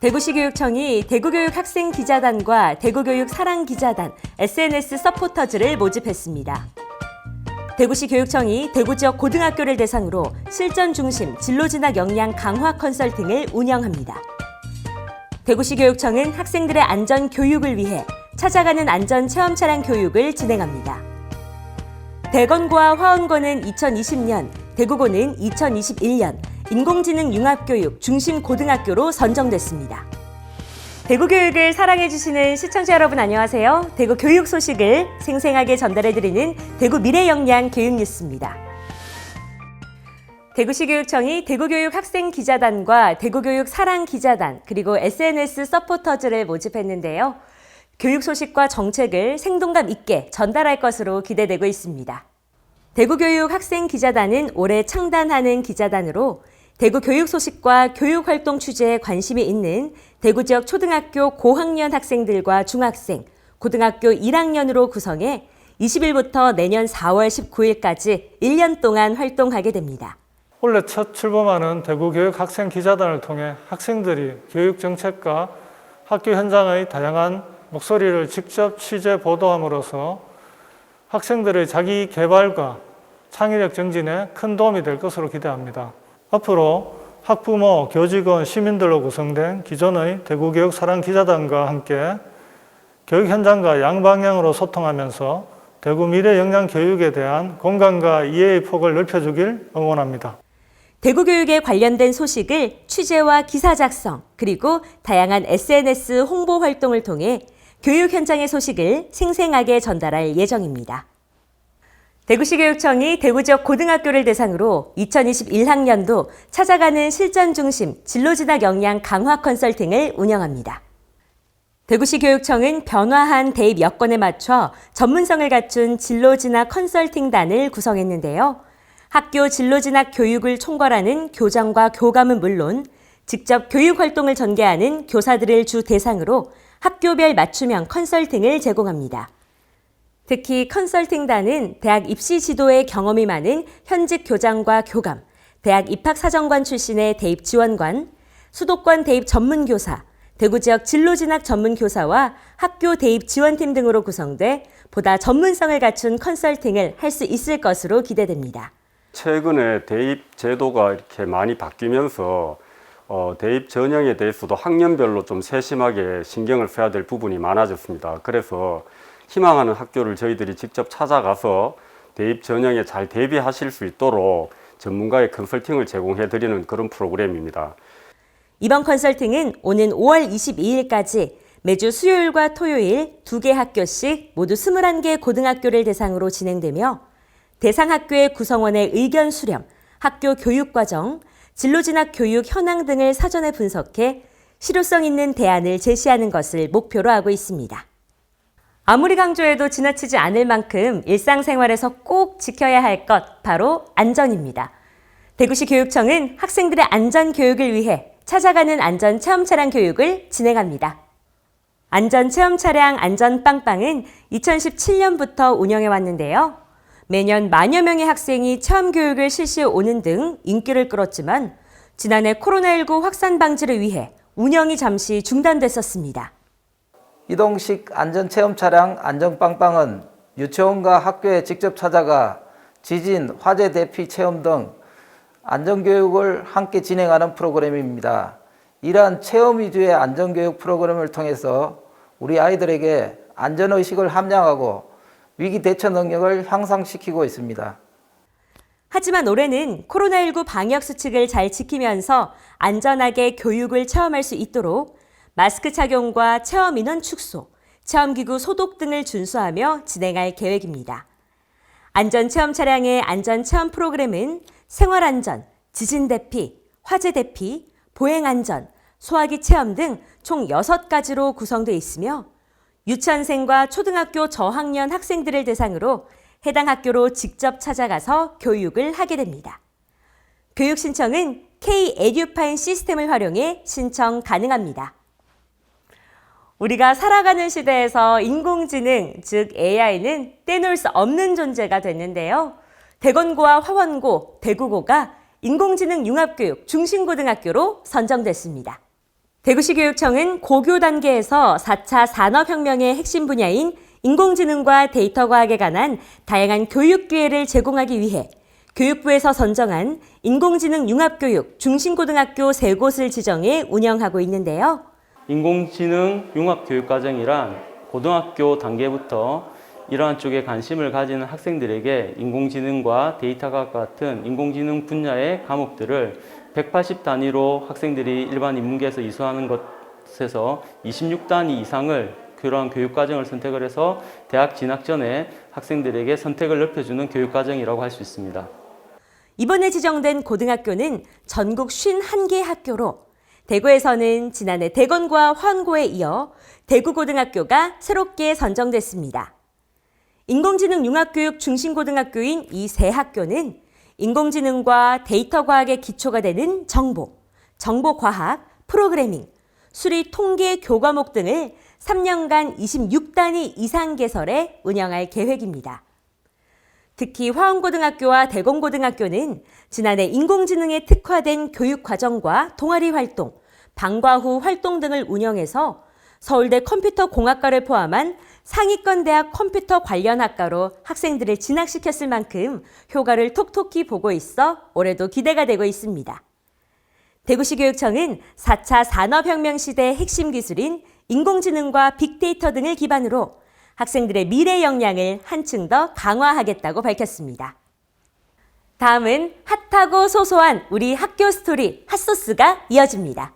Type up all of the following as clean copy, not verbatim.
대구시 교육청이 대구교육 학생기자단과 대구교육 사랑기자단, SNS 서포터즈를 모집했습니다. 대구시 교육청이 대구 지역 고등학교를 대상으로 실전 중심 진로 진학 역량 강화 컨설팅을 운영합니다. 대구시 교육청은 학생들의 안전 교육을 위해 찾아가는 안전 체험 차량 교육을 진행합니다. 대건고와 화원고는 2020년, 대구고는 2021년 인공지능 융합교육 중심 고등학교로 선정됐습니다. 대구 교육을 사랑해주시는 시청자 여러분 안녕하세요. 대구 교육 소식을 생생하게 전달해드리는 대구 미래역량 교육뉴스입니다. 대구시 교육청이 대구교육 학생기자단과 대구교육 사랑기자단 그리고 SNS 서포터즈를 모집했는데요. 교육 소식과 정책을 생동감 있게 전달할 것으로 기대되고 있습니다. 대구교육 학생기자단은 올해 창단하는 기자단으로 대구 교육 소식과 교육 활동 취재에 관심이 있는 대구 지역 초등학교 고학년 학생들과 중학생, 고등학교 1학년으로 구성해 20일부터 내년 4월 19일까지 1년 동안 활동하게 됩니다. 올해 첫 출범하는 대구 교육 학생 기자단을 통해 학생들이 교육 정책과 학교 현장의 다양한 목소리를 직접 취재 보도함으로써 학생들의 자기 개발과 창의력 증진에 큰 도움이 될 것으로 기대합니다. 앞으로 학부모, 교직원, 시민들로 구성된 기존의 대구교육 사랑기자단과 함께 교육 현장과 양방향으로 소통하면서 대구 미래 역량 교육에 대한 공감과 이해의 폭을 넓혀주길 응원합니다. 대구 교육에 관련된 소식을 취재와 기사 작성, 그리고 다양한 SNS 홍보 활동을 통해 교육 현장의 소식을 생생하게 전달할 예정입니다. 대구시 교육청이 대구 지역 고등학교를 대상으로 2021학년도 찾아가는 실전 중심 진로 진학 역량 강화 컨설팅을 운영합니다. 대구시 교육청은 변화한 대입 여건에 맞춰 전문성을 갖춘 진로 진학 컨설팅단을 구성했는데요. 학교 진로 진학 교육을 총괄하는 교장과 교감은 물론 직접 교육 활동을 전개하는 교사들을 주 대상으로 학교별 맞춤형 컨설팅을 제공합니다. 특히 컨설팅단은 대학 입시 지도에 경험이 많은 현직 교장과 교감, 대학 입학사정관 출신의 대입 지원관, 수도권 대입 전문교사, 대구 지역 진로진학 전문교사와 학교 대입 지원팀 등으로 구성돼 보다 전문성을 갖춘 컨설팅을 할 수 있을 것으로 기대됩니다. 최근에 대입 제도가 이렇게 많이 바뀌면서 대입 전형에 대해서도 학년별로 좀 세심하게 신경을 써야 될 부분이 많아졌습니다. 그래서 희망하는 학교를 저희들이 직접 찾아가서 대입 전형에 잘 대비하실 수 있도록 전문가의 컨설팅을 제공해 드리는 그런 프로그램입니다. 이번 컨설팅은 오는 5월 22일까지 매주 수요일과 토요일 2개 학교씩 모두 21개 고등학교를 대상으로 진행되며 대상 학교의 구성원의 의견 수렴, 학교 교육과정, 진로진학 교육 현황 등을 사전에 분석해 실효성 있는 대안을 제시하는 것을 목표로 하고 있습니다. 아무리 강조해도 지나치지 않을 만큼 일상생활에서 꼭 지켜야 할 것, 바로 안전입니다. 대구시 교육청은 학생들의 안전 교육을 위해 찾아가는 안전 체험 차량 교육을 진행합니다. 안전 체험 차량 안전빵빵은 2017년부터 운영해 왔는데요. 매년 만여 명의 학생이 체험 교육을 실시해 오는 등 인기를 끌었지만 지난해 코로나19 확산 방지를 위해 운영이 잠시 중단됐었습니다. 이동식 안전체험 차량 안전빵빵은 유치원과 학교에 직접 찾아가 지진, 화재 대피 체험 등 안전교육을 함께 진행하는 프로그램입니다. 이러한 체험 위주의 안전교육 프로그램을 통해서 우리 아이들에게 안전의식을 함양하고 위기 대처 능력을 향상시키고 있습니다. 하지만 올해는 코로나19 방역 수칙을 잘 지키면서 안전하게 교육을 체험할 수 있도록 마스크 착용과 체험 인원 축소, 체험기구 소독 등을 준수하며 진행할 계획입니다. 안전체험 차량의 안전체험 프로그램은 생활안전, 지진 대피, 화재 대피, 보행안전, 소화기 체험 등 총 6가지로 구성되어 있으며 유치원생과 초등학교 저학년 학생들을 대상으로 해당 학교로 직접 찾아가서 교육을 하게 됩니다. 교육 신청은 K-에듀파인 시스템을 활용해 신청 가능합니다. 우리가 살아가는 시대에서 인공지능, 즉 AI는 떼놓을 수 없는 존재가 됐는데요. 대건고와 화원고, 대구고가 인공지능 융합교육 중심고등학교로 선정됐습니다. 대구시 교육청은 고교 단계에서 4차 산업혁명의 핵심 분야인 인공지능과 데이터 과학에 관한 다양한 교육 기회를 제공하기 위해 교육부에서 선정한 인공지능 융합교육 중심고등학교 3곳을 지정해 운영하고 있는데요. 인공지능 융합교육과정이란 고등학교 단계부터 이러한 쪽에 관심을 가지는 학생들에게 인공지능과 데이터과학 같은 인공지능 분야의 과목들을 180 단위로 학생들이 일반 인문계에서 이수하는 것에서 26단위 이상을 그러한 교육과정을 선택을 해서 대학 진학 전에 학생들에게 선택을 넓혀주는 교육과정이라고 할 수 있습니다. 이번에 지정된 고등학교는 전국 51개 학교로 대구에서는 지난해 대건과 화원고에 이어 대구고등학교가 새롭게 선정됐습니다. 인공지능 융합교육 중심고등학교인 이 세 학교는 인공지능과 데이터 과학의 기초가 되는 정보, 정보과학, 프로그래밍, 수리, 통계, 교과목 등을 3년간 26단위 이상 개설해 운영할 계획입니다. 특히 화원고등학교와 대건고등학교는 지난해 인공지능에 특화된 교육과정과 동아리 활동, 방과 후 활동 등을 운영해서 서울대 컴퓨터공학과를 포함한 상위권 대학 컴퓨터 관련 학과로 학생들을 진학시켰을 만큼 효과를 톡톡히 보고 있어 올해도 기대가 되고 있습니다. 대구시 교육청은 4차 산업혁명 시대의 핵심 기술인 인공지능과 빅데이터 등을 기반으로 학생들의 미래 역량을 한층 더 강화하겠다고 밝혔습니다. 다음은 핫하고 소소한 우리 학교 스토리 핫소스가 이어집니다.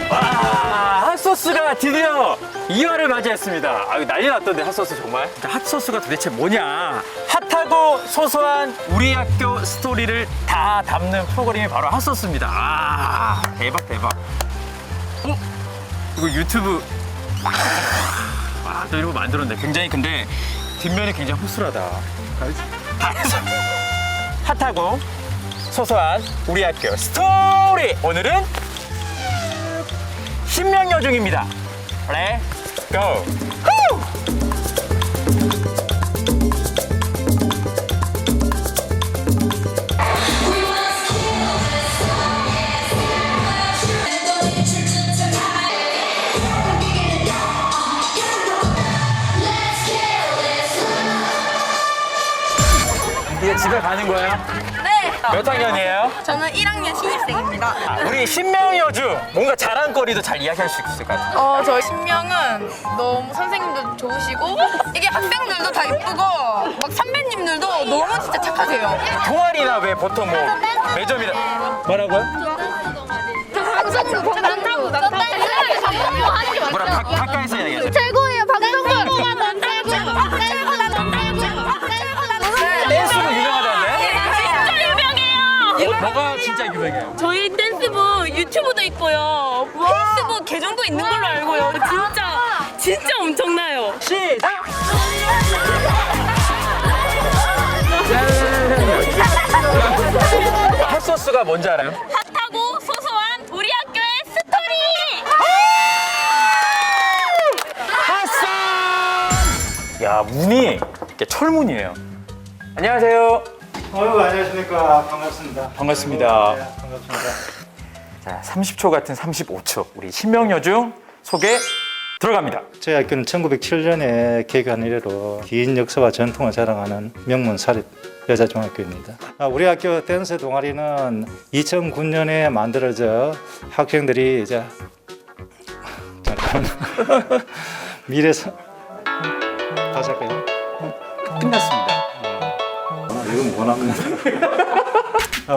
핫소스가 드디어 2화를 맞이했습니다. 난리 났던데 핫소스 정말. 핫소스가 도대체 뭐냐? 핫하고 소소한 우리 학교 스토리를 다 담는 프로그램이 바로 핫소스입니다. 대박 대박. 이거 유튜브 또 이런 거 만들었는데 굉장히 근데 뒷면이 굉장히 허술하다. 핫하고 소소한 우리 학교 스토리. 오늘은 신명여중입니다. Let's go! 이제 집에 가는 거예요? 네, 몇 학년이에요? 저는 1학년 신입생입니다. 우리 신명여중 뭔가 자랑거리도 잘 이야기할 수 있을 것 같아요. 저희 신명은 너무 선생님도 좋으시고 이게 학생들도 다 이쁘고 막 선배님들도 너무 진짜 착하세요. 동아리나 왜 보통 뭐 매점이나 뭐라고요? 뭐라 가까이서 이야기하죠. 최고예요, 박정근. 댄스로 유명하다는데? 진짜 유명해요. 뭐가 진짜 유명해요? 저희 댄스부 유튜브도 있고요. 페이스북 계정도 있는 걸로 알고요. 진짜 엄청나요. 시작! 핫소스가 뭔지 알아요? 핫하고 소소한 우리 학교의 스토리. 핫소! 야, 문이 이렇게 철문이에요. 안녕하세요. 안녕하십니까. 반갑습니다. 반갑습니다. 네, 반갑습니다. 자, 30초 같은 35초. 우리 신명여중 소개 들어갑니다. 저희 학교는 1907년에 개교한 이래로 긴 역사와 전통을 자랑하는 명문 사립 여자중학교입니다. 우리 학교 댄스 동아리는 2009년에 만들어져 학생들이 이제 잠깐만 미래서 다시 할까요? 끝났습니다. 이건 원하는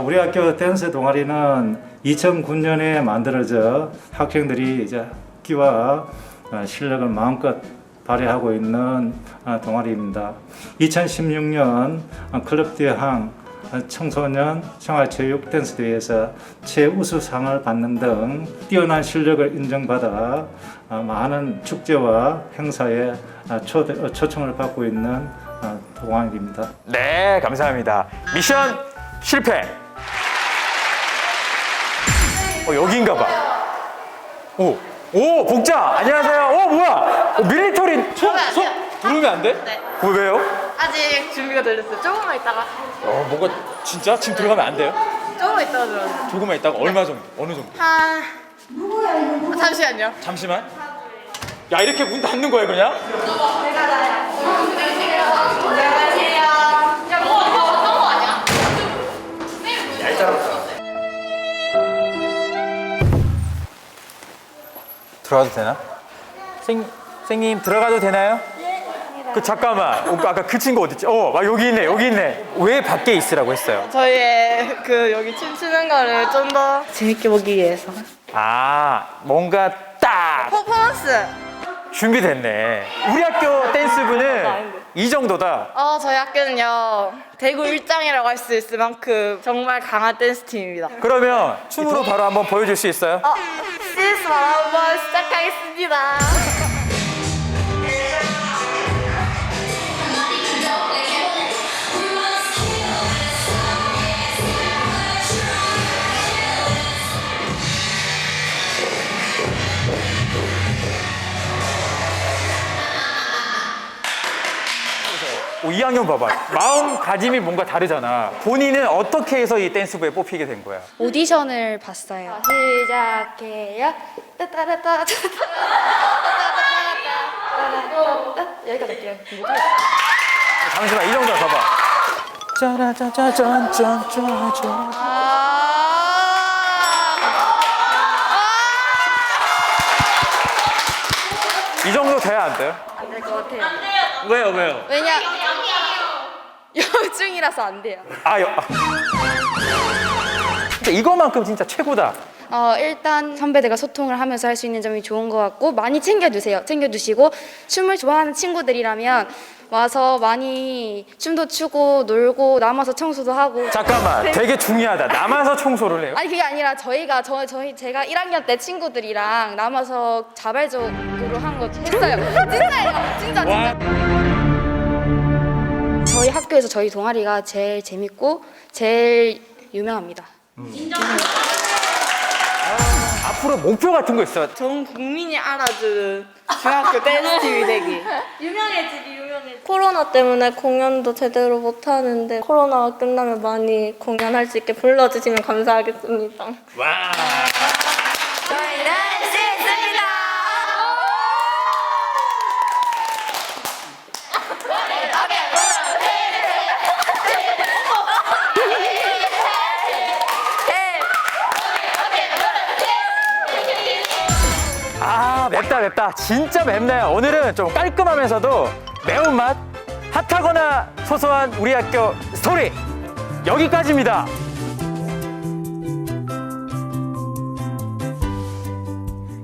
우리 학교 댄스 동아리는 2009년에 만들어져 학생들이 이제 끼와 실력을 마음껏 발휘하고 있는 동아리입니다. 2016년 클럽 대항 청소년 생활체육 댄스 대회에서 최우수상을 받는 등 뛰어난 실력을 인정받아 많은 축제와 행사에 초청을 받고 있는 동아리입니다. 네, 감사합니다. 미션 실패. 여기인가 봐. 오, 복자. 안녕하세요. 뭐야? 밀리터리. 부르면 안 돼? 네. 왜요? 아직 준비가 덜 됐어요. 조금만 있다가. 뭐가 진짜? 지금 들어가면 안 돼요? 조금만 있다가 들어가요. 조금만 있다가 얼마 정도? 어느 정도? 잠시만요. 잠시만. 야, 이렇게 문 닫는 거야, 그냥? 들어가도 되나? 선생님 들어가도 되나요? 그 잠깐만. 아까 그 친구 어딨지? 여기 있네, 여기 있네. 왜 밖에 있으라고 했어요? 저희의 그 여기 춤추는 거를 좀 더 재밌게 보기 위해서. 뭔가 딱 퍼포먼스. 준비됐네. 우리 학교 댄스부는 이 정도다. 저희 학교는요 대구 일장이라고 할 수 있을 만큼 정말 강한 댄스 팀입니다. 그러면 춤으로 바로 한번 보여줄 수 있어요? 시스 바로 한번 시작하겠습니다. 오, 2학년 봐봐. 마음가짐이 뭔가 다르잖아. 본인은 어떻게 해서 이 댄스부에 뽑히게 된 거야? 오디션을 봤어요. 시작해요. 따따라따 여기까지 할게요. 잠시만, 이 정도 봐봐. 짜라짜짜짠짠짠짠. 이 정도 돼야 안 돼요? 안 될 것 같아요. 왜요? 왜냐? 여중이라서 안 돼요. 진짜 이거만큼 진짜 최고다. 일단 선배들과 소통을 하면서 할 수 있는 점이 좋은 것 같고 많이 챙겨주세요. 챙겨주시고 춤을 좋아하는 친구들이라면 와서 많이 춤도 추고 놀고 남아서 청소도 하고. 잠깐만, 되게 중요하다. 남아서 청소를 해요? 아니 그게 아니라 제가 1학년 때 친구들이랑 남아서 자발적으로 한 거 했어요. 진짜예요. 진짜. 저희 학교에서 저희 동아리가 제일 재밌고 제일 유명합니다. 앞으로 목표 같은 거 있어요? 전 국민이 알아주는 중학교 댄스 팀이 되기. 코로나 때문에 공연도 제대로 못하는데 코로나가 끝나면 많이 공연할 수 있게 불러주시면 감사하겠습니다. 와. 저희는 시스입니다. 맵다. 진짜 맵네요. 오늘은 좀 깔끔하면서도 매운맛, 핫하거나 소소한 우리 학교 스토리 여기까지입니다.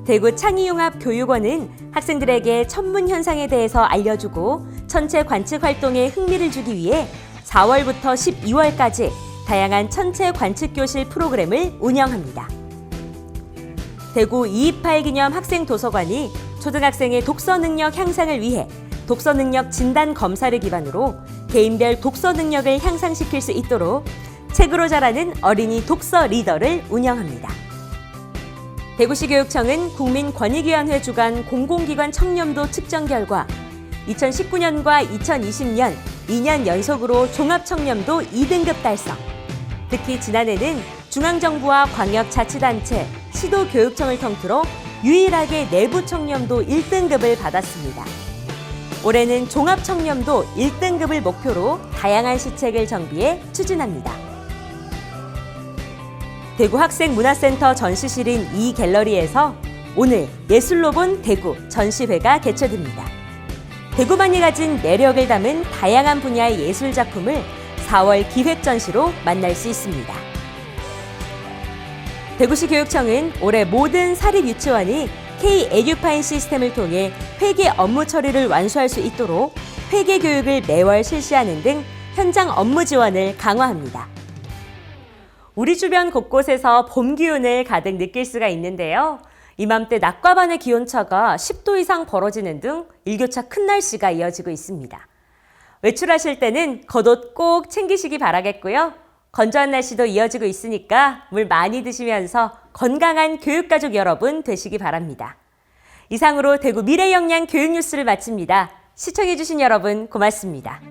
대구 창의융합교육원은 학생들에게 천문 현상에 대해서 알려주고 천체 관측 활동에 흥미를 주기 위해 4월부터 12월까지 다양한 천체 관측 교실 프로그램을 운영합니다. 대구 228 기념 학생 도서관이 초등학생의 독서 능력 향상을 위해 독서 능력 진단 검사를 기반으로 개인별 독서 능력을 향상시킬 수 있도록 책으로 자라는 어린이 독서 리더를 운영합니다. 대구시 교육청은 국민권익위원회 주관 공공기관 청렴도 측정 결과 2019년과 2020년 2년 연속으로 종합청렴도 2등급 달성. 특히 지난해는 중앙정부와 광역자치단체, 시도교육청을 통틀어 유일하게 내부 청렴도 1등급을 받았습니다. 올해는 종합청렴도 1등급을 목표로 다양한 시책을 정비해 추진합니다. 대구 학생문화센터 전시실인 이 갤러리에서 오늘 예술로 본 대구 전시회가 개최됩니다. 대구만이 가진 매력을 담은 다양한 분야의 예술 작품을 4월 기획전시로 만날 수 있습니다. 대구시 교육청은 올해 모든 사립유치원이 K-에듀파인 시스템을 통해 회계 업무 처리를 완수할 수 있도록 회계 교육을 매월 실시하는 등 현장 업무 지원을 강화합니다. 우리 주변 곳곳에서 봄 기운을 가득 느낄 수가 있는데요. 이맘때 낮과 밤의 기온차가 10도 이상 벌어지는 등 일교차 큰 날씨가 이어지고 있습니다. 외출하실 때는 겉옷 꼭 챙기시기 바라겠고요. 건조한 날씨도 이어지고 있으니까 물 많이 드시면서 건강한 교육가족 여러분 되시기 바랍니다. 이상으로 대구 미래역량 교육뉴스를 마칩니다. 시청해주신 여러분 고맙습니다.